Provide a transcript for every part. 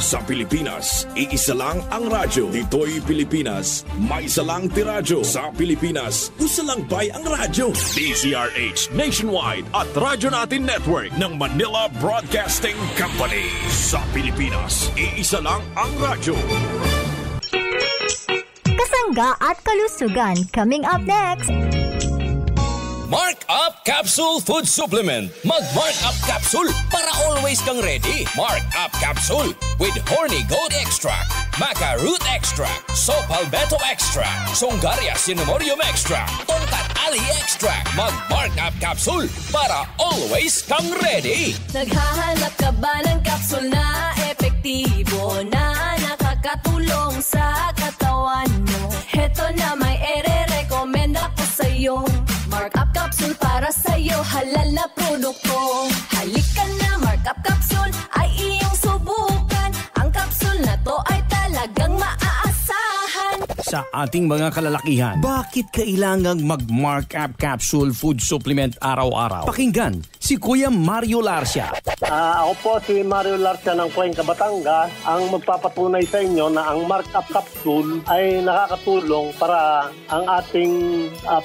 Sa Pilipinas, iisa lang ang radyo. Dito'y Pilipinas, may isa lang tiradyo. Sa Pilipinas, usa lang bay ang radyo. DZRH Nationwide at Radyo Natin Network ng Manila Broadcasting Company. Sa Pilipinas, iisa lang ang radyo. Kasangga at kalusugan coming up next. Mark Up Capsule Food Supplement. Mag-Mark Up Capsule para always kang ready. Mark Up Capsule with Horny Goat Extract, Maca Root Extract, Sopalbeto Extract, Songaria Cinnamorium Extract, Tongkat Ali Extract. Mag-Mark Up Capsule para always kang ready. Naghahanap ka ba ng capsule na epektibo na nakakatulong sa katawan mo? Heto na may ere-recommend ako sa'yo. Mark Up Capsule para sa'yo, halal na produkto. Halika na, Mark Up Capsule ay iyong subukan. Ang capsule na to ay talagang maaasahan. Sa ating mga kalalakihan, bakit kailangang mag-Mark Up Capsule Food Supplement araw-araw? Pakinggan si Kuya Mario Larcia. Ako po si Mario Larcia ng Cuenca, Batangas. Ang magpapatunay sa inyo na ang Mark Up Capsule ay nakakatulong para ang ating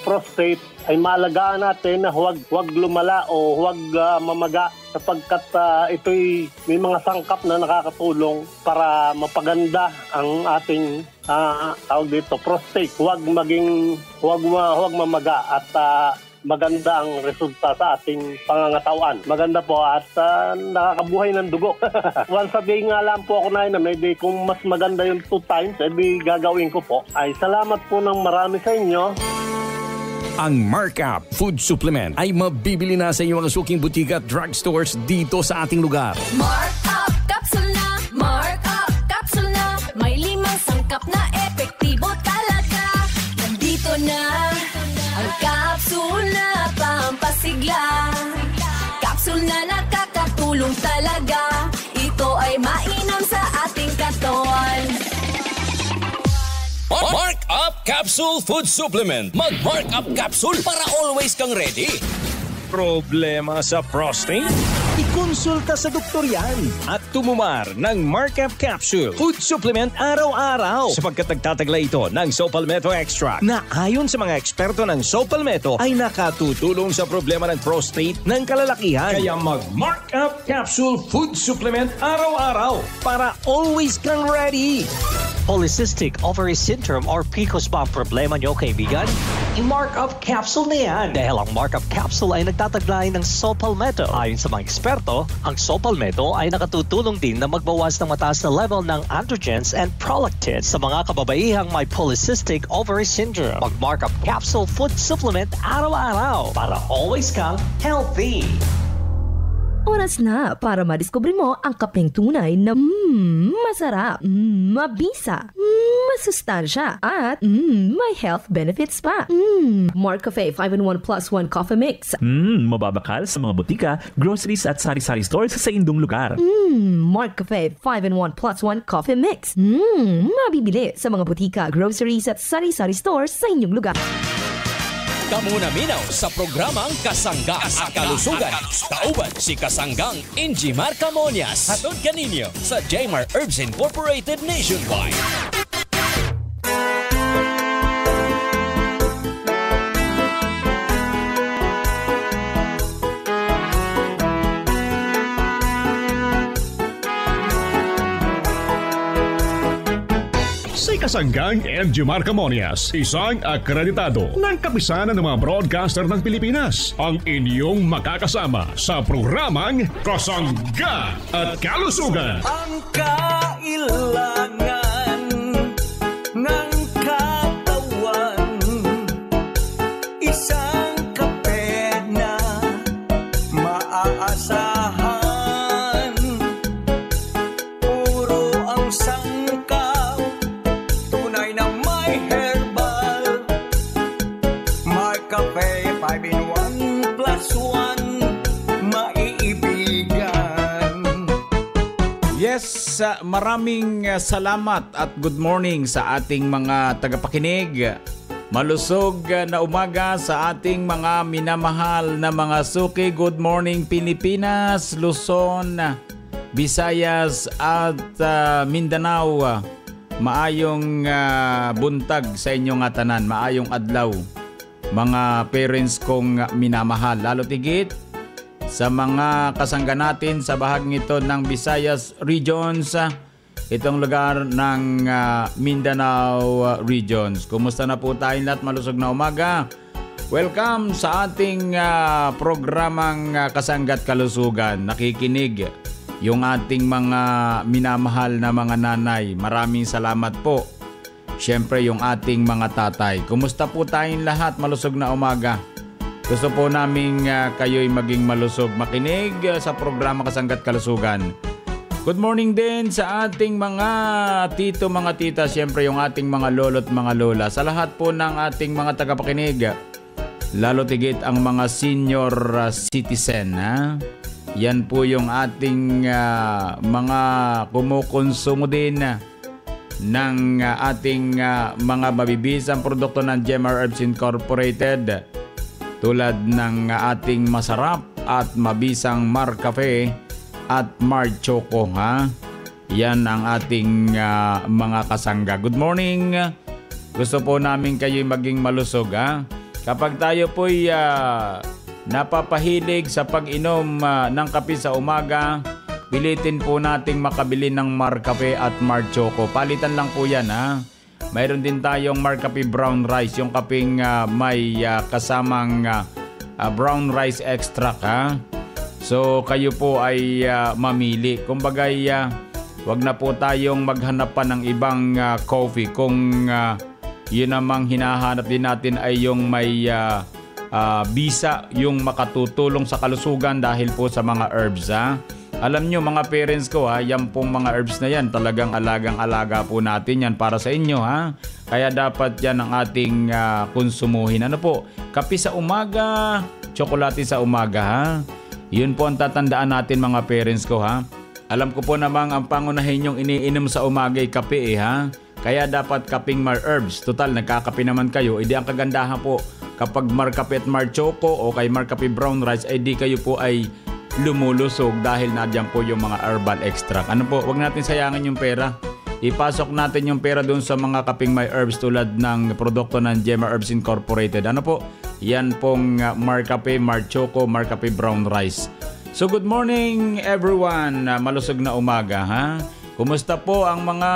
prostate ay maalagaan natin na huwag lumala o huwag mamaga sapagkat ito'y may mga sangkap na nakakatulong para mapaganda ang ating tawag dito, prostate. Huwag mamaga at maganda ang resulta sa ating pangangatawan. Maganda po at nakakabuhay ng dugo. Once a day nga lang po ako na maybe kung mas maganda yung 2 times, edi gagawin ko po. Ay salamat po ng marami sa inyo. Ang Mark Up Food Supplement ay mabibili na sa inyong mga suking butika at drugstores dito sa ating lugar. Mark Up Capsule na, Mark Up Capsule na, may 5 sangkap na epektibo talaga. Nandito na ang capsule na pampasigla. Capsule na nakakatulong talaga. Ito ay mainam sa ating katawan. Mark Up Capsule Food Supplement. Mag-Mark Up Capsule para always kang ready. Problema sa prostate? Ikonsulta sa doktor yan at tumumar ng Mark Up Capsule Food Supplement araw-araw sapagkat nagtataglay ito ng Sopalmeto Extract na ayon sa mga eksperto ng Sopalmeto ay nakatutulong sa problema ng prostate ng kalalakihan. Kaya mag-Mark Up Capsule Food Supplement araw-araw para always kang ready. Polycystic ovary syndrome or PCOS ba ang problema nyo, kaibigan? I-Mark Up Capsule na yan. Dahil ang Mark Up Capsule ay nagtataglay ng Sopalmeto. Ayon sa mga eksperto, ang Sopalmeto ay nakatutulong din na magbawas ng mataas na level ng androgens and prolactin sa mga kababaihang may polycystic ovary syndrome. Mag-Mark Up Capsule Food Supplement araw-araw para always kang healthy. Oras na para madiskubre mo ang kapeng tunay na masarap, mabisa, masustansya, at may health benefits pa. Mark Cafe 5-in-1 plus 1 coffee mix. Mababakal sa mga butika, groceries at sari-sari stores sa indong lugar. Mark Cafe 5-in-1 plus 1 coffee mix. Mabibili sa mga butika, groceries at sari-sari stores sa inyong lugar. Kamuna minaw sa programang Kasangga at Kalusugan. Kauban si Kasanggang Injimar Camonias. Hatod kaninyo sa Jmar Herbs Incorporated Nationwide. Si Kasanggang Injimar Camonias, isang akreditado ng kapisanan ng mga broadcaster ng Pilipinas, ang inyong makakasama sa programang Kasangga at Kalusugan. Ang kailangan ng katawan, isang kape na maaasahan, puro ang sangkap, tunay na may herbal. Mark Cafe 5-in-1 plus 1, maiibigan. Yes, maraming salamat at good morning sa ating mga tagapakinig. Malusog na umaga sa ating mga minamahal na mga suki. Good morning Pilipinas, Luzon, Visayas at Mindanao. Maayong buntag sa inyong tanan, maayong adlaw. Mga parents kong minamahal, lalo tigit sa mga kasangga natin sa bahaging ito ng Visayas Regions, itong lugar ng Mindanao Regions. Kumusta na po tayong lahat? Malusog na umaga. Welcome sa ating programang Kasangga't Kalusugan. Nakikinig yung ating mga minamahal na mga nanay. Maraming salamat po. Siyempre yung ating mga tatay. Kumusta po tayong lahat? Malusog na umaga. Gusto po namin kayo'y maging malusog, makinig sa programa Kasangga't Kalusugan. Good morning din sa ating mga tito, mga tita, siyempre yung ating mga lolo't mga lola. Sa lahat po ng ating mga tagapakinig, lalo tigit ang mga senior citizen. Yan po yung ating mga kumukonsumo din ng ating mga mabibisang produkto ng GMR Herbs Incorporated. Tulad ng ating masarap at mabisang Mar Cafe at Mar Choco. Yan ang ating mga kasangga. Good morning. Gusto po namin kayo maging malusog. Kapag tayo po'y napapahilig sa pag-inom ng kape sa umaga, pilitin po nating makabili ng Mar Cafe at Mar Choco. Palitan lang po yan. Mayroon din tayong Mar Cafe Brown Rice, yung kapeng may kasamang brown rice extract. So kayo po ay mamili. Kumbaga wag na po tayong maghanap pa ng ibang coffee kung yun namang hinahanap din natin ay yung may bisa, yung makatutulong sa kalusugan dahil po sa mga herbs. Alam nyo mga parents ko, yan pong mga herbs na yan, talagang alagang-alaga po natin yan para sa inyo. Kaya dapat yan ang ating konsumuhin. Ano po? Kape sa umaga, tsokolate sa umaga. Yun po ang tatandaan natin mga parents ko. Alam ko po namang ang pangunahin yung iniinom sa umaga ay kape. Kaya dapat kaping Mar Herbs. Total, nagkakape naman kayo. Hindi ang kagandahan po kapag Mar Cafe at Mar Choco o kay Mar Cafe Brown Rice ay di kayo po ay lumulusog dahil nadyan po yung mga herbal extract. Ano po, wag natin sayangin yung pera. Ipasok natin yung pera doon sa mga kaping may herbs tulad ng produkto ng GMR Herbs Incorporated. Ano po, yan pong Mar Cafe, Mar Choco, Mar Cafe Brown Rice. So good morning everyone. Malusog na umaga. Kumusta po ang mga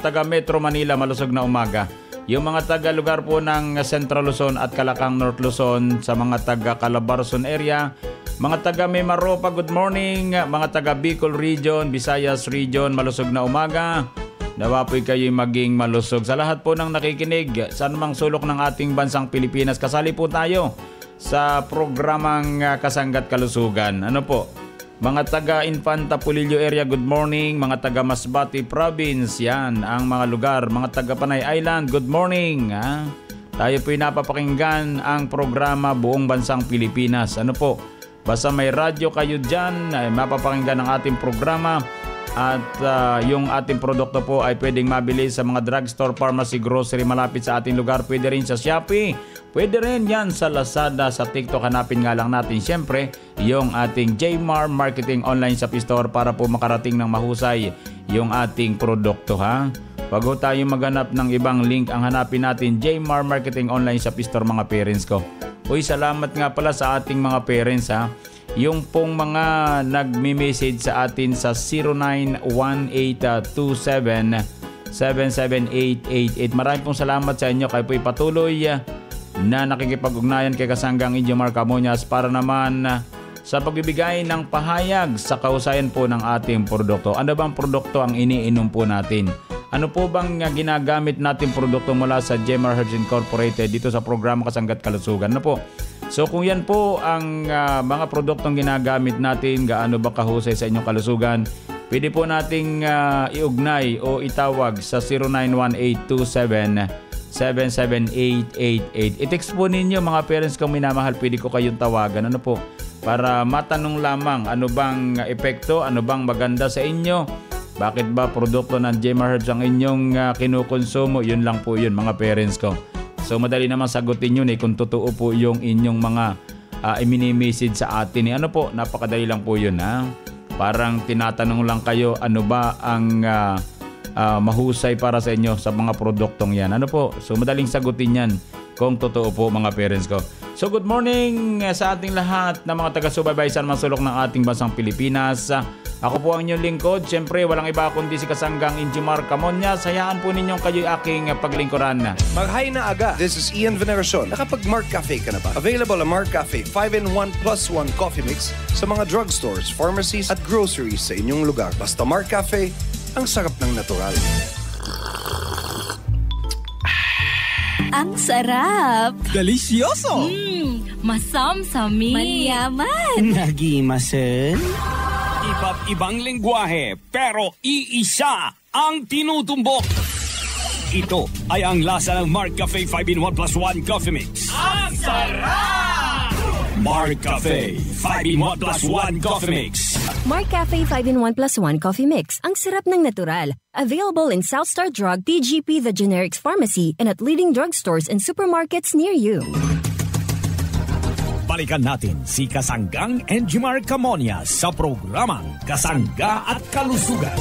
taga Metro Manila? Malusog na umaga. Yung mga taga lugar po ng Central Luzon at Calacang North Luzon, sa mga taga Calabarzon area, mga taga Mimaropa, good morning. Mga taga Bicol Region, Visayas Region, malusog na umaga. Nawa po'y kayo'y maging malusog. Sa lahat po ng nakikinig, sa anumang sulok ng ating bansang Pilipinas, kasali po tayo sa programang Kasangga't Kalusugan. Ano po? Mga taga Infanta Pulillo area, good morning. Mga taga Masbate Province, yan ang mga lugar. Mga taga Panay Island, good morning. Tayo po'y napapakinggan ang programa Buong Bansang Pilipinas. Ano po? Basta may radyo kayo dyan, ay mapapakinggan ang ating programa. At yung ating produkto po ay pwedeng mabili sa mga drugstore, pharmacy, grocery malapit sa ating lugar. Pwede rin sa Shopee, pwede rin yan sa Lazada, sa TikTok. Hanapin nga lang natin siyempre yung ating JMar Marketing Online Shop Store para po makarating ng mahusay yung ating produkto. Wag ho tayong maghanap ng ibang link. Ang hanapin natin JMar Marketing Online Shop Store, mga parents ko. Uy, salamat nga pala sa ating mga parents. Yung pong mga nagme-message sa atin sa 091827778888. Maraming pong salamat sa inyo. Kayo po'y patuloy na nakikipag-ugnayan kay Kasanggang Indio Mark Amonias para naman sa pagbibigay ng pahayag sa kausayan po ng ating produkto. Ano bang produkto ang iniinom po natin? Ano po bang ginagamit natin produkto mula sa GMR Herbs Incorporated dito sa programa Kasangga't Kalusugan? Ano po? So kung yan po ang mga produktong ginagamit natin, gaano ba kahusay sa inyong kalusugan, pwede po nating iugnay o itawag sa 091827778888. I-text po ninyo mga parents kung minamahal, pwede ko kayong tawagan. Ano po? Para matanong lamang ano bang epekto, ano bang maganda sa inyo. Bakit ba produkto ng GMR Herbs ang inyong kinukonsumo? Yun lang po yun mga parents ko. So madali naman sagutin yun kung totoo po yung inyong mga i-message sa atin. Ano po, napakadali lang po yun. Parang tinatanong lang kayo ano ba ang mahusay para sa inyo sa mga produktong yan. Ano po? So madaling sagutin yan kung totoo po mga parents ko. So good morning sa ating lahat na mga taga-subaybay sa masulok ng ating bansang Pilipinas. Ako po ang inyong lingkod. Siyempre, walang iba kundi si Kasanggang Injimar Camonias. Hayaan po ninyong kayo'y aking paglingkuran. Mag-hi na aga. This is Ian Veneracion. Nakapag-Mark Cafe ka na ba? Available ang Mark Cafe 5-in-1 plus 1 coffee mix sa mga drugstores, pharmacies at groceries sa inyong lugar. Basta Mark Cafe, ang sarap ng natural. Ang sarap! Delicioso! Masamsami! Manyaman! Nagimasen! Iba't ibang lengguwahe, pero iisa ang tinutumbok. Ito ay ang lasa ng Mark Cafe 5-in-1 plus 1 coffee mix. Ang sarap! Mark Cafe 5-in-1 plus 1 coffee mix. Mark Cafe 5-in-1 plus 1 coffee mix. Ang sarap ng natural. Available in Southstar Drug, TGP The Generics Pharmacy, and at leading drugstores and supermarkets near you. Balikan natin si Kasanggang Enjimar Camonias sa programang Kasangga at Kalusugan.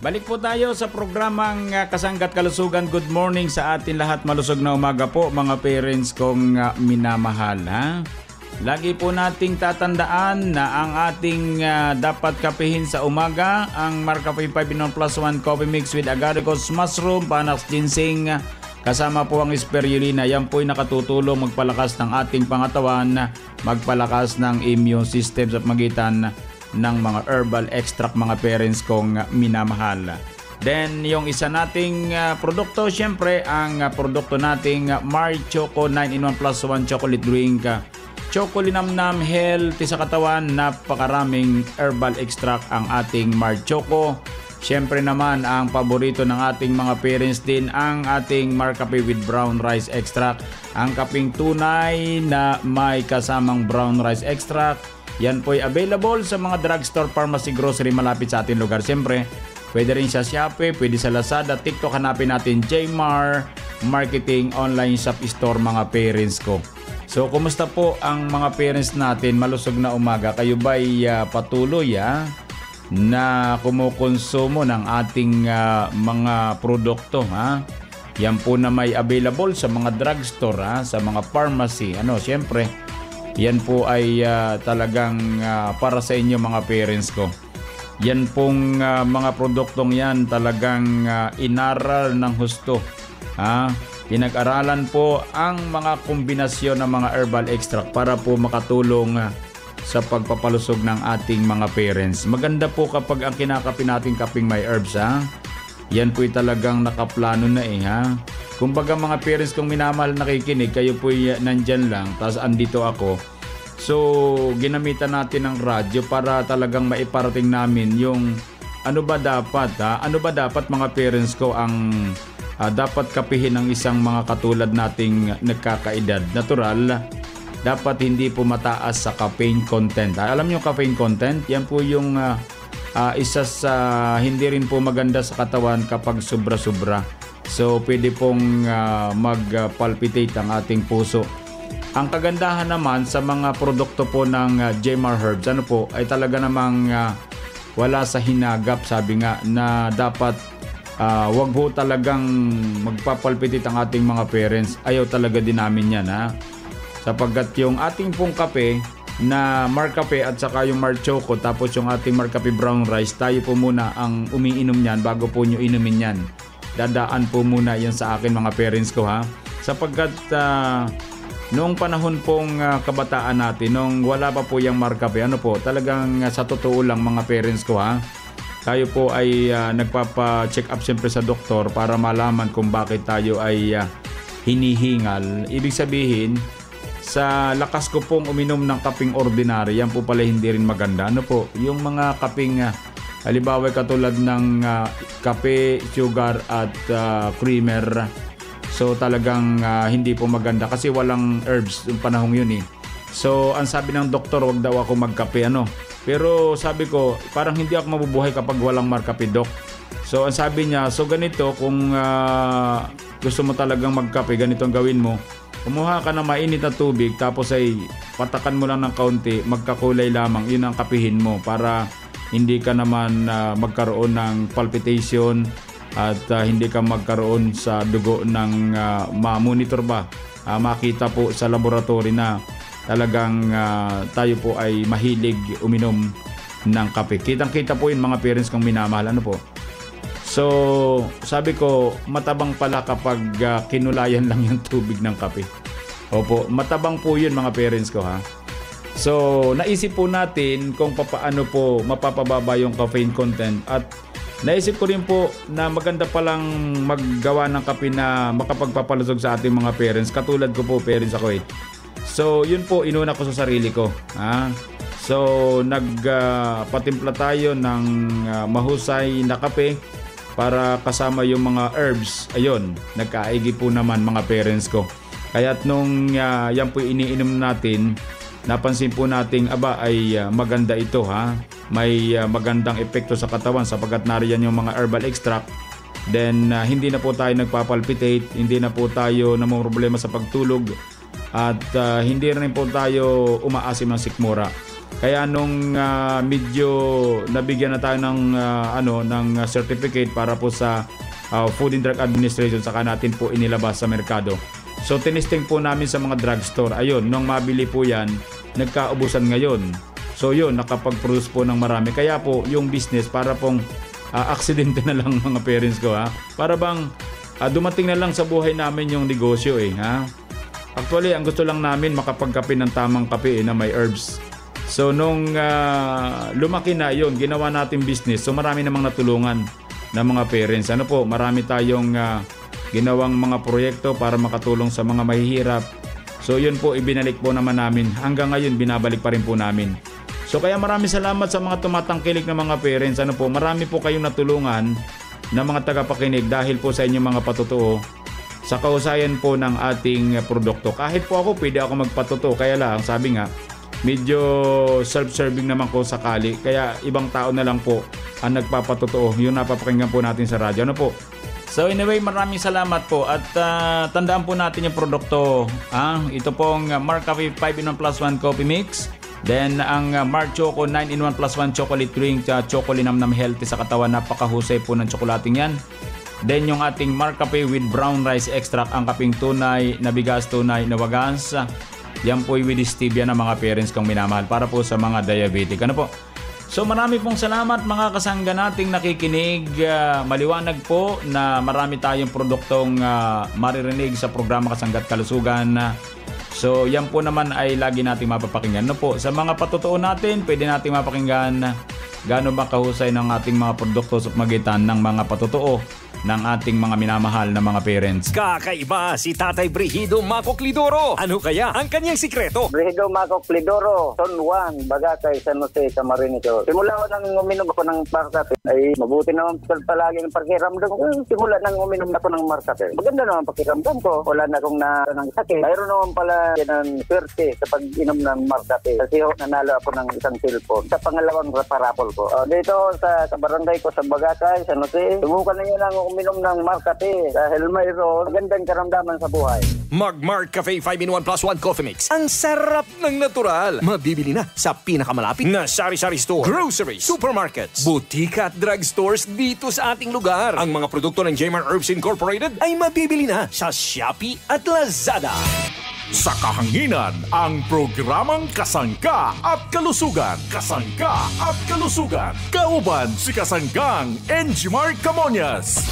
Balik po tayo sa programang Kasangga at Kalusugan. Good morning sa atin lahat. Malusog na umaga po mga parents kong minamahal. Ha? Lagi po nating tatandaan na ang ating dapat kapihin sa umaga, ang Mark Cafe 5-in-1 plus 1 coffee mix with agaricus mushroom, panax ginseng, kasama po ang spirulina. Yan po ay nakatutulong magpalakas ng ating pangatawan, magpalakas ng immune system sa magitan ng mga herbal extract mga parents kong minamahal. Then yung isa nating produkto, syempre ang produkto nating Mar Choco 9-in-1 plus 1 chocolate drink. Chocolinamnam, healthy sa katawan, napakaraming herbal extract ang ating Mar Choco. Siyempre naman ang paborito ng ating mga parents din ang ating Mar Cafe with brown rice extract. Ang kaping tunay na may kasamang brown rice extract. Yan po ay available sa mga drugstore, pharmacy, grocery malapit sa ating lugar. Siyempre, pwede rin sa Shopee, pwede sa Lazada, TikTok, hanapin natin Jmar Marketing Online Shop Store mga parents ko. So, kumusta po ang mga parents natin? Malusog na umaga. Kayo ba'y patuloy na kumukonsumo ng ating mga produkto? Ha? Yan po na may available sa mga drugstore, sa mga pharmacy. Siyempre, yan po ay talagang para sa inyo mga parents ko. Yan pong mga produktong yan talagang inaral ng husto. Pinag-aralan po ang mga kombinasyon ng mga herbal extract para po makatulong sa pagpapalusog ng ating mga parents. Maganda po kapag ang kinakape natin kaping may herbs. Yan po'y talagang nakaplano na Kumbaga mga parents kong minamahal nakikinig, kayo po'y nandyan lang, tapos andito ako. So ginamitan natin ng radyo para talagang maiparating namin yung ano ba dapat mga parents ko ang dapat kapihin ng isang mga katulad nating nagkakaedad. Natural, dapat hindi po mataas sa caffeine content. Alam niyo caffeine content? Yan po yung isa sa hindi rin po maganda sa katawan kapag sobra-sobra. So, pwede pong mag-palpitate ang ating puso. Ang kagandahan naman sa mga produkto po ng Jmar Herbs, ay talaga namang wala sa hinagap, sabi nga, na dapat wag po talagang magpapalpitit ang ating mga parents. Ayaw talaga din namin yan sapagkat yung ating pong kape na Mar Cafe at saka yung Mar Choco, tapos yung ating Mar Cafe brown rice, tayo po muna ang umiinom yan bago po nyo inumin yan. Dadaan po muna yan sa akin mga parents ko sapagkat noong panahon pong kabataan natin, nung wala pa po yung Mar Cafe, talagang sa totoo lang mga parents ko tayo po ay nagpapa-check up siyempre sa doktor para malaman kung bakit tayo ay hinihingal. Ibig sabihin, sa lakas ko pong uminom ng kaping ordinary, yan po pala hindi rin maganda. Yung mga kaping, halimbawa katulad ng kape, sugar at creamer. So talagang hindi po maganda kasi walang herbs yung panahong yun So ang sabi ng doktor, wag daw ako magkape Pero sabi ko, parang hindi ako mabubuhay kapag walang Mar Cafe, Doc. So ang sabi niya, so ganito, kung gusto mo talagang magkape, ganito ang gawin mo. Kumuha ka ng mainit na tubig tapos ay patakan mo lang ng kaunti, magkakulay lamang, yun ang kapihin mo para hindi ka naman magkaroon ng palpitation at hindi ka magkaroon sa dugo ng ma-monitor ba, makita po sa laboratory na talagang tayo po ay mahilig uminom ng kape. Kitang-kita po yun mga parents kung minamahal. Ano po? So, sabi ko, matabang pala kapag kinulayan lang yung tubig ng kape. Opo, matabang po yun mga parents ko ha. So, naisip po natin kung paano po mapapababa yung caffeine content at naisip ko rin po na maganda palang maggawa ng kape na makapagpapalusog sa ating mga parents. Katulad ko po, parents ako eh. So, yun po, inuna ko sa sarili ko. Ha? So, nagpatimpla tayo ng mahusay na kape para kasama yung mga herbs. Ayun, nagkaigi po naman mga parents ko. Kaya't nung yan po iniinom natin, napansin po nating ay maganda ito ha. May magandang epekto sa katawan sapagkat nariyan yung mga herbal extract. Then hindi na po tayo nagpapalpitate, hindi na po tayo namumroblema sa pagtulog at hindi rin po tayo umaasim ng sikmura. Kaya nung medyo nabigyan na tayo ng ng certificate para po sa Food and Drug Administration, saka natin po inilabas sa merkado. So tinisting po namin sa mga drugstore. Ayun, nung mabili po yan, nagkaubusan ngayon. So yun, nakapag-produce po ng marami. Kaya po yung business para pong aksidente na lang mga parents ko ha. Para bang dumating na lang sa buhay namin yung negosyo eh ha. Actually, ang gusto lang namin makapagkape ng tamang kape na may herbs. So nung lumaki na yun, ginawa natin business. So marami namang natulungan ng mga parents. Ano po, marami tayong ginawang mga proyekto para makatulong sa mga mahihirap. So yun po, ibinalik po naman namin. Hanggang ngayon, binabalik pa rin po namin. So kaya maraming salamat sa mga tumatangkilik ng mga parents. Ano po, marami po kayong natulungan ng mga tagapakinig dahil po sa inyong mga patutuo sa kahusayan po ng ating produkto. Kahit po ako, pwede ako magpatutuo. Kaya lang, sabi nga, medyo self-serving naman ko sakali. Kaya ibang tao na lang po ang nagpapatutuo. Yung napapakinggan po natin sa radyo. Ano po? So anyway, maraming salamat po. At tandaan po natin yung produkto. Ito pong Mark Cafe 5-in-1 plus 1 coffee mix. Then ang Mark Choco 9-in-1 plus 1 chocolate drink. Chocolinamnam healthy sa katawan. Napakahusay po ng tsokolating yan. Then yung ating Mark Cafe with brown rice extract. Ang kaping tunay na bigas, tunay na wagas. Yan po with stevia ng mga parents kong minamahal para po sa mga diabetic. Ano po? So marami pong salamat mga kasangga nating nakikinig. Maliwanag po na marami tayong produktong maririnig sa programa Kasangga't Kalusugan. So yan po naman ay lagi nating mapapakinggan. No po, sa mga patutuo natin, pwede nating mapakinggan gaano ba kahusay ng ating mga produkto sa pamagitan ng mga patutuo ng ating mga minamahal na mga parents. Kakaiba si Tatay Brigido Maco Clidoro. Ano kaya ang kanyang sikreto? Brigido Maco Clidoro, Son Juan, Bagacay, San Jose, Camarines. Simula ko nang uminom ako ng Marcape, ay mabuti naman palagi ng pakiramdam ko. Simula nang uminom ako ng Marcape, maganda naman pakiramdam ko. Wala na akong ng sakit. Mayroon naman pala ng swerte sa pag-inom ng Marcape. Kasi nanalo ako ng isang cellphone sa pangalawang parapol ko. Dito sa barangay ko sa Bagacay, San Jose, subukan na nyo lang uminom ng Marcape dahil mayroon magandang karamdaman sa buhay. Mark Cafe 5-in-1 plus 1 coffee mix. Ang sarap ng natural. Mabibili na sa pinakamalapit na sari-sari store, groceries, supermarkets, butika at drugstores dito sa ating lugar. Ang mga produkto ng J-Mart Herbs Incorporated ay mabibili na sa Shopee at Lazada. Sa kahanginan, ang programang Kasangga at Kalusugan. Kasangga at Kalusugan. Kauban si Kasanggang Enjimar Camonias.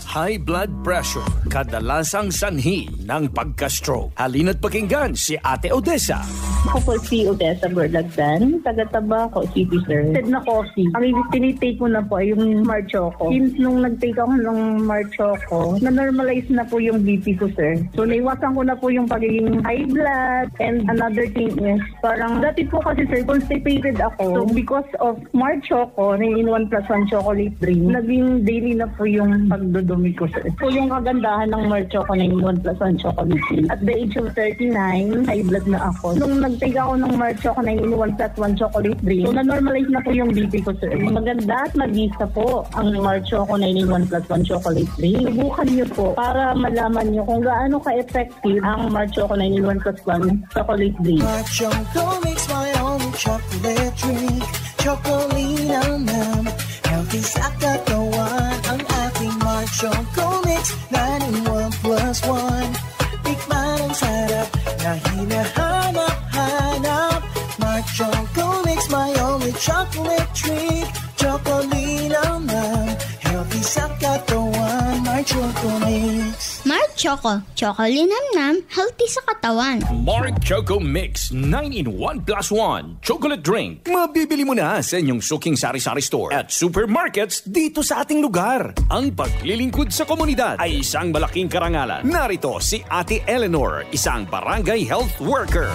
High blood pressure, kadalasang sanhi ng pagka-stroke. Halina't pakinggan si Ate Odessa. Ako po si Odessa Berlagdan, taga-Tabaco City, sir. Said na coffee. Ang tinitake ko na po ay yung Mar Choco. Since nung nag-take ako ng Mar Choco, na-normalize na po yung BP ko, sir. So, naiwasan ko na po yung pagiging high blood. And another thing is, parang dati po kasi, sir, constipated ako. So, because of Mar Choco, 9-in-1 plus 1 chocolate drink, naging daily na po yung pagdudumi ko, sir. So, yung kagandahan ng Mar Choco 9-in-1 plus 1 chocolate drink. At the age of 39, high blood na ako. Nung nag-take ako ng Mark Choco 9-in-1 plus 1 chocolate drink, so na-normalize na po yung BP ko, sir. Maganda at mabisa po ang Mark Choco 9-in-1 plus 1 chocolate drink. Subukan niyo po para malaman niyo kung gaano ka-effective ang Mark Choco 9-in-1 plus 1 chocolate drink. Mark Choco makes my own chocolate drink. Chocolate naman, healthy sa katawan. Ang ating Mark Choco mix 9-in-1 plus 1. Tikman ang sarap na hinahanap-hanap. Mark Choco mix my only chocolate drink. Chocolate naman, healthy sa katawan. Mark Choco mix. Mark Choco, chocolate namnam, healthy sa katawan. Mark Choco Mix 9-in-1 plus 1 chocolate drink. Mabibili mo na sa inyong suking sari-sari store at supermarkets dito sa ating lugar. Ang paglilingkod sa komunidad ay isang malaking karangalan. Narito si Ate Eleanor, isang barangay health worker.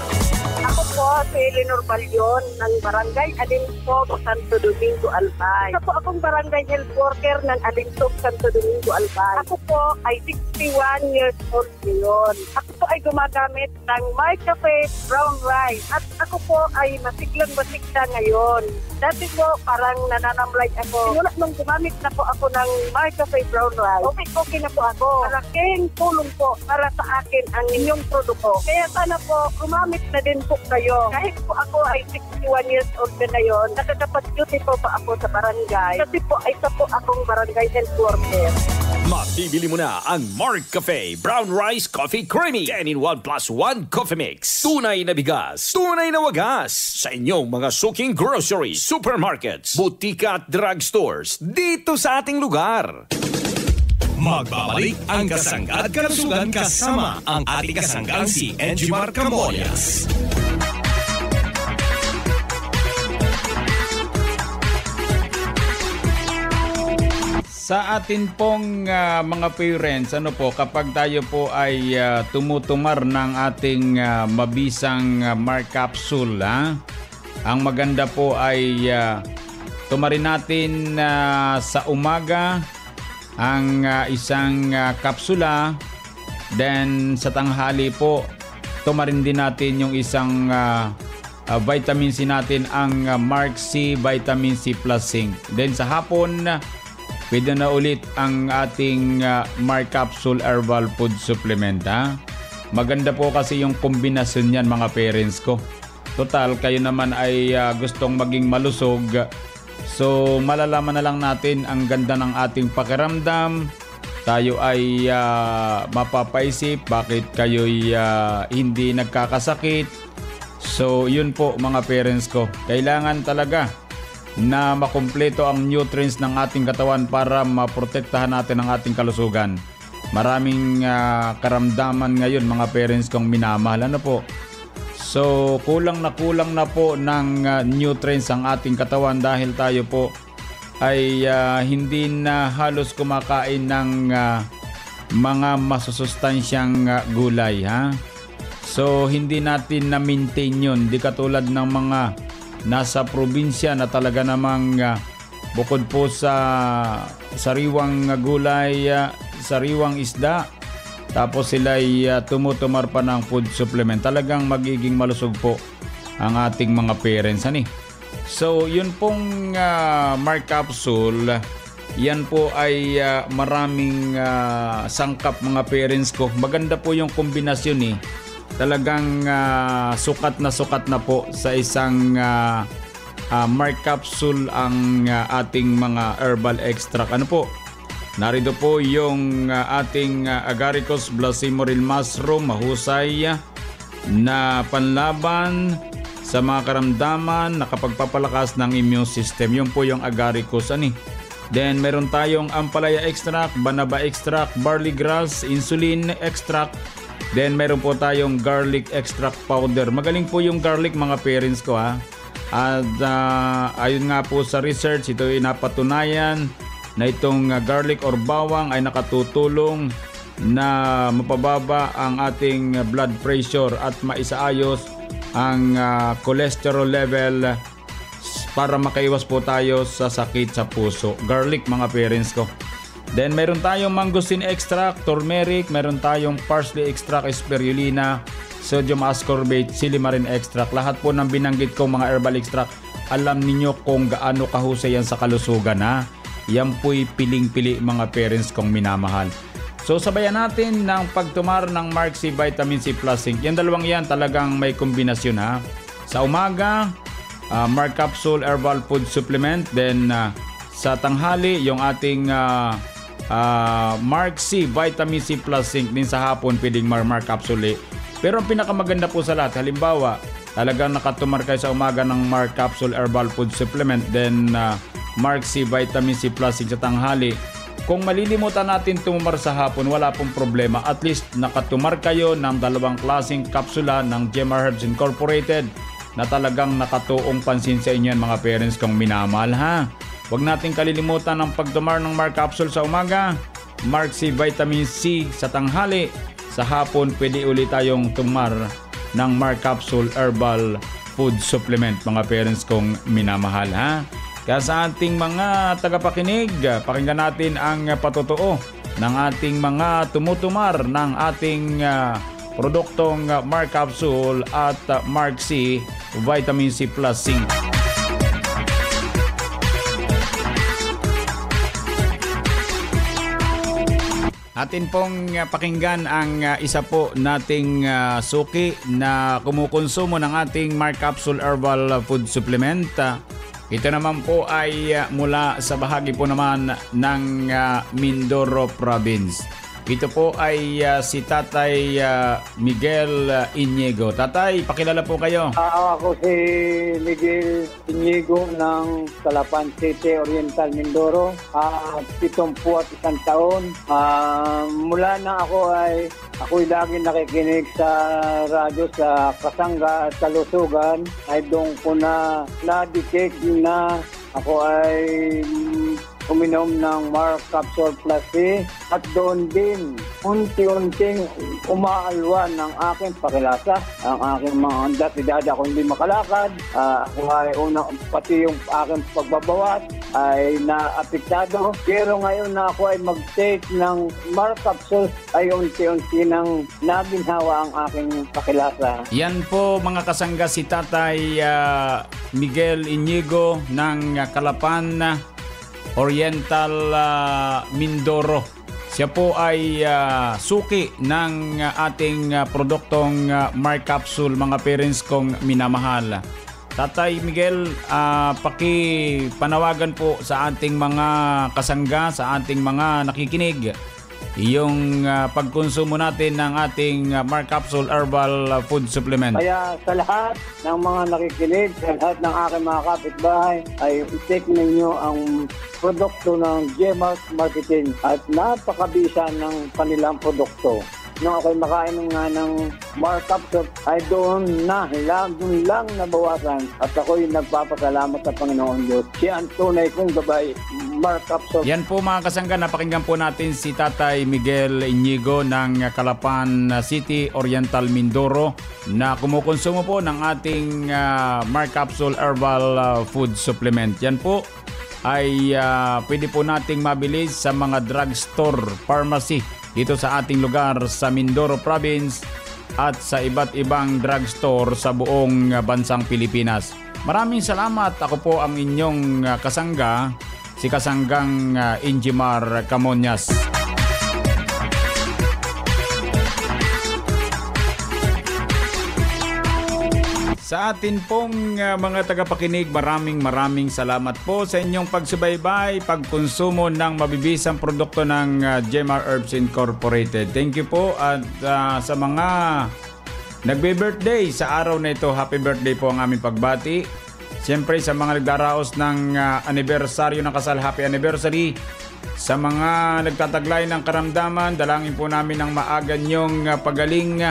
Ako po si Eleanor Balyon ng Barangay Alinsog, Santo Domingo, Albay. Ako po akong barangay health worker ng Alinsog, Santo Domingo, Albay. Ako po ay 61 years old ngayon. Ako po ay gumagamit ng My Cafe Brown Rice at ako po ay masiglang-masigla ngayon. Dati po parang nananamlay ako. Simula nung gumamit na po ako ng My Cafe Brown Rice, okay na po ako. Malaking tulong po para sa akin ang inyong produkto. Kaya sana po gumamit na din po kayo. Kahit po ako ay 61 years old na ngayon, nakakapag-duty po pa ako sa barangay. Kasi po ay isa po akong barangay health worker. Mabibili mo na ang Mark Cafe Brown Rice Coffee Creamy 10-in-1 plus 1 coffee mix. Tunay na bigas, tunay na wagas sa inyong mga suking groceries, supermarkets, butika at drugstores dito sa ating lugar. Magbabalik ang Kasangga at Kalusugan kasama ang ating kasanggang si Edgimar Camorias. Sa atin pong mga parents, kapag tayo po ay tumutumar ng ating mabisang Mark capsule, ang maganda po ay tumarin natin sa umaga ang isang kapsula, then sa tanghali po tumarin din natin yung isang vitamin C natin, ang Mark C Vitamin C Plus Zinc. Then sa hapon, pwede na ulit ang ating Mark Capsule Herbal Food Supplement. Maganda po kasi yung kombinasyon niyan, mga parents ko. Total, kayo naman ay gustong maging malusog. So malalaman na lang natin ang ganda ng ating pakiramdam. Tayo ay mapapaisip bakit kayo'y hindi nagkakasakit. So yun po, mga parents ko. Kailangan talaga na makumpleto ang nutrients ng ating katawan para maprotektahan natin ang ating kalusugan. Maraming karamdaman ngayon, mga parents kong minamahal. Po? So kulang na po ng nutrients ang ating katawan dahil tayo po ay hindi na halos kumakain ng mga masusustansyang gulay. So hindi natin na-maintain yun. Di katulad ng mga nasa probinsya na talaga namang bukod po sa sariwang gulay, sariwang isda, tapos sila ay tumutumar pa ng food supplement. Talagang magiging malusog po ang ating mga parents. So yun pong Mark Capsule, yan po ay maraming sangkap, mga parents ko. Maganda po yung kombinasyon Talagang sukat na po sa isang Mark Capsule ang ating mga herbal extract. Narito po yung ating Agaricus blasimoril mushroom, mahusay na panlaban sa mga karamdaman, nakapagpapalakas ng immune system. Yun po yung Agaricus. Then meron tayong ampalaya extract, banaba extract, barley grass, insulin extract. Then meron po tayong garlic extract powder. Magaling po yung garlic, mga parents ko. At ayun nga po sa research, ito ay napatunayan na itong garlic or bawang ay nakatutulong na mapababa ang ating blood pressure at maisaayos ang cholesterol level para makaiwas po tayo sa sakit sa puso. Garlic, mga parents ko. Then meron tayong mangosteen extract, turmeric, meron tayong parsley extract, spirulina, sodium ascorbate, silimarin extract. Lahat po ng binanggit kong mga herbal extract, alam ninyo kung gaano kahusay yan sa kalusugan, ha. Yan po'y piling-pili mga parents kong minamahal. So sabayan natin ng pagtumar ng Mark C Vitamin C Plus Zinc. Yan dalawang yan talagang may kombinasyon, ha. Sa umaga, Mark Capsule Herbal Food Supplement. Then sa tanghali, yung ating Mark C Vitamin C Plus Zinc. Din sa hapon, pwedeng Mark Capsule. Pero ang pinakamaganda po sa lahat, halimbawa, talagang nakatumar kayo sa umaga ng Mark Capsule Herbal Food Supplement. Then Mark C Vitamin C Plus Zinc sa tanghali. Kung malilimutan natin tumumar sa hapon, wala pong problema. At least nakatumar kayo ng dalawang klaseng kapsula ng GMR Herbs Incorporated na talagang nakatuong pansin sa inyo mga parents kong minamahal, ha. Huwag natin kalilimutan ng pagtumar ng Mark Capsule sa umaga, Mark C Vitamin C sa tanghali. Sa hapon, pwede ulit tayong tumar ng Mark Capsule Herbal Food Supplement mga parents kong minamahal, ha. Kaya sa ating mga tagapakinig, pakinggan natin ang patotoo ng ating mga tumutumar ng ating produktong Mark Capsule at Mark C Vitamin C Plus Zinc. Atin pong pakinggan ang isa po nating suki na kumukonsumo ng ating Mark Capsule Herbal Food Supplement. Ito naman po ay mula sa bahagi po naman ng Mindoro Province. Ito po ay si Tatay Miguel Inigo. Tatay, pakilala po kayo. Ako si Miguel Inigo ng Calapan City, Oriental, Mindoro. 71 taon. Mula na ako'y lagi nakikinig sa radyo sa Kasangga at Kalusugan. Ay doon ko na na-detect na ako ay uminom ng Mark Capsule Plus C at doon din unti-unting umaalwan ng aking pakilasa, ang aking mga dati ako hindi makalakad, ako ay pati yung aking pagbabawat ay naapektado, pero ngayon na ako ay mag-take ng Mark Capsule ay unti-unti nang nabinhawa ang aking pakilasa. Yan po mga kasangga si Tatay Miguel Inigo ng Calapan Oriental, Mindoro. Siya po ay suki ng ating produktong Mark Capsule mga parents kong minamahal. Tatay Miguel, pakipanawagan po sa ating mga kasangga, sa ating mga nakikinig, yung pagkonsumo natin ng ating Mark Capsule Herbal Food Supplement. Kaya sa lahat ng mga nakikinig, sa lahat ng aking mga kapitbahay, ay i-take ninyo ang produkto ng GMR Marketing at napakabisa ng kanilang produkto. Nung ako'y makain nga ng Mark Capsule ay doon lang nabawasan at ako'y nagpapasalamat sa Panginoon Diyos. Siya ang tunay kong gabay, Mark Capsule. Yan po mga kasangga, napakinggan po natin si Tatay Miguel Inigo ng Calapan City, Oriental, Mindoro na kumukonsumo po ng ating Mark Capsule Herbal Food Supplement. Yan po ay pwede po nating mabili sa mga drugstore, pharmacy dito sa ating lugar sa Mindoro Province at sa iba't ibang drugstore sa buong bansang Pilipinas. Maraming salamat. Ako po ang inyong kasangga, si Kasanggang Injimar Camonias. Sa atin pong mga tagapakinig, maraming salamat po sa inyong pagsubaybay, pagkonsumo ng mabibisang produkto ng GMR Herbs Incorporated. Thank you po at sa mga nagbe-birthday sa araw na ito, happy birthday po ang aming pagbati. Siyempre sa mga nagdaraos ng anibersaryo ng kasal, happy anniversary. Sa mga nagtataglay ng karamdaman, dalangin po namin ang maaga niyong pagaling.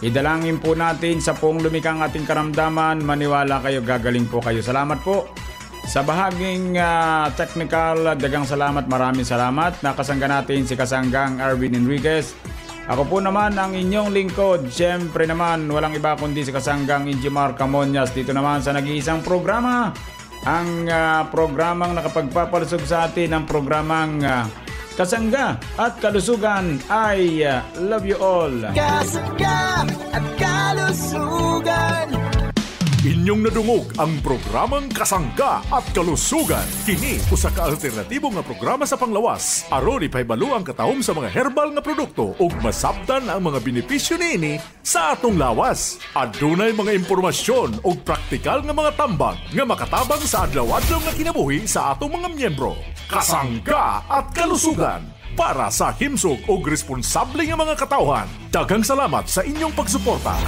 Idalangin po natin sa poong lumikang ating karamdaman. Maniwala kayo, gagaling po kayo. Salamat po. Sa bahaging technical, dagang salamat, maraming salamat. Nakasangga natin si Kasanggang Arvin Enriquez. Ako po naman ang inyong lingkod. Siyempre naman, walang iba kundi si Kasanggang Injimar Camonias. Dito naman sa nag-iisang programa. Ang programang nakapagpapalusog sa atin, ang programang kasangga at kalusugan. I love you all. Kasangga at kalusugan. Inyong nadungog ang programang Kasangga at Kalusugan. Kini usa ka alternatibo nga programa sa panglawas. Aron ipahibalo ang katahom sa mga herbal nga produkto ug masabtan ang mga benepisyo niini sa atong lawas. Adunay mga impormasyon ug praktikal nga mga tambag nga makatabang sa adlaw-adlaw nga kinabuhi sa atong mga miyembro. Kasangga at Kalusugan. Para sa himsog ug responsable nga mga katawhan. Daghang salamat sa inyong pagsuporta.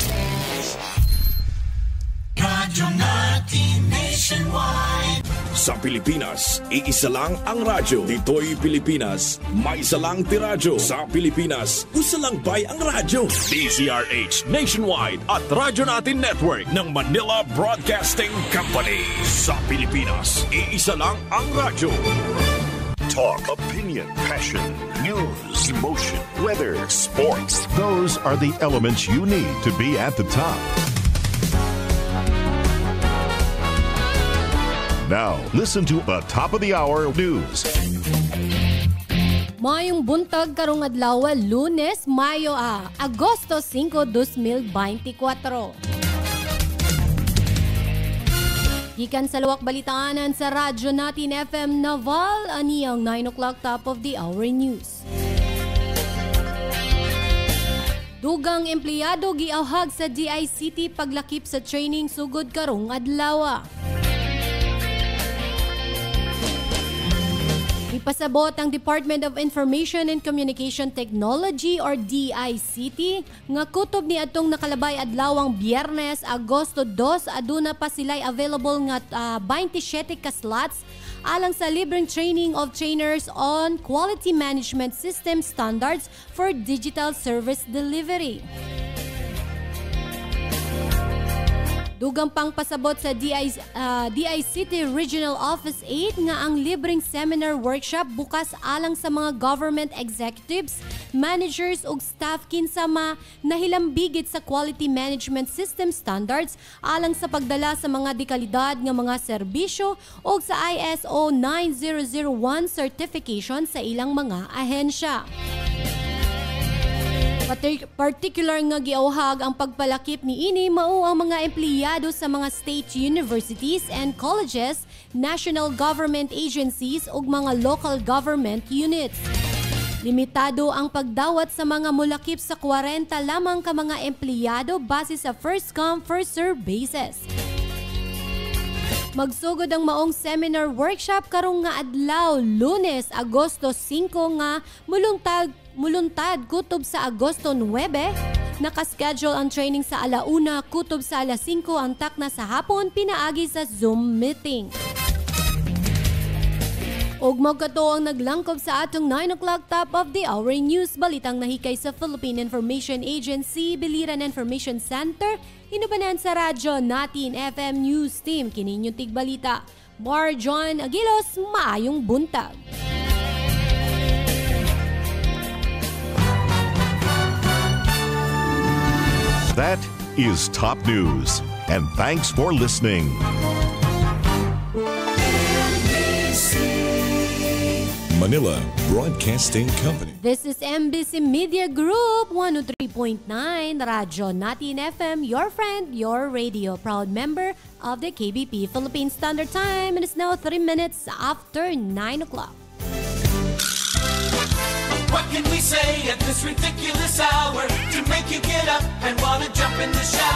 Radyo natin nationwide. Sa Pilipinas, iisa lang ang radyo. Dito'y Pilipinas, may isa lang tiradyo. Sa Pilipinas, usa lang bay ang radyo. DZRH Nationwide at Radyo Natin Network ng Manila Broadcasting Company. Sa Pilipinas, iisa lang ang radyo. Talk, opinion, passion, news, emotion, weather, sports. Those are the elements you need to be at the top. Now, listen to the top of the hour news. Mayong buntag karong adlaw, Lunes, Mayo Agosto 5, 2024. Gikan sa luwak balitaanan sa Radyo Natin FM Naval, aniyang 9 o'clock top of the hour news. Dugang empleyado giawhag sa DICT paglakip sa training sugod karong adlaw. Ipasabot ang Department of Information and Communication Technology or DICT nga kutob ni atong nakalabay adlawang Biyernes, Agosto 2, aduna pa sila'y available nga 27 ka slots alang sa libreng training of trainers on quality management system standards for digital service delivery. Dugang pang pasabot sa DICT Regional Office 8 nga ang libreng seminar workshop bukas alang sa mga government executives, managers ug staff kinsa nahilambigit sa quality management system standards alang sa pagdala sa mga dekalidad nga mga serbisyo ug sa ISO 9001 certification sa ilang mga ahensya. Particular nga giawhag ang pagpalakip ni ini mao ang mga empleyado sa mga state universities and colleges, national government agencies ug mga local government units. Limitado ang pagdawat sa mga mulakip sa 40 lamang ka mga empleyado base sa first come first serve basis. Magsugod ang maong seminar workshop karong nga adlaw, Lunes, Agosto 5 nga muluntad kutob sa Agosto 9. Nakaschedule ang training sa 1:00 kutob sa 5:00 ang takna sa hapon pinaagi sa Zoom meeting. Og magkato ang naglangkob sa atong 9 o'clock top of the hour news, balitang nahikay sa Philippine Information Agency, Biliran Information Center, inubanan sa Radyo Natin FM News Team. Kininyong tigbalita, Marjon Aguilos, maayong buntag. That is top news, and thanks for listening. Manila Broadcasting Company. This is MBC Media Group, 103.9, Radyo Natin FM, your friend, your radio. Proud member of the KBP Philippine Standard Time. And it's now 3 minutes after 9 o'clock. What can we say at this ridiculous hour to make you get up and want to jump in the shower?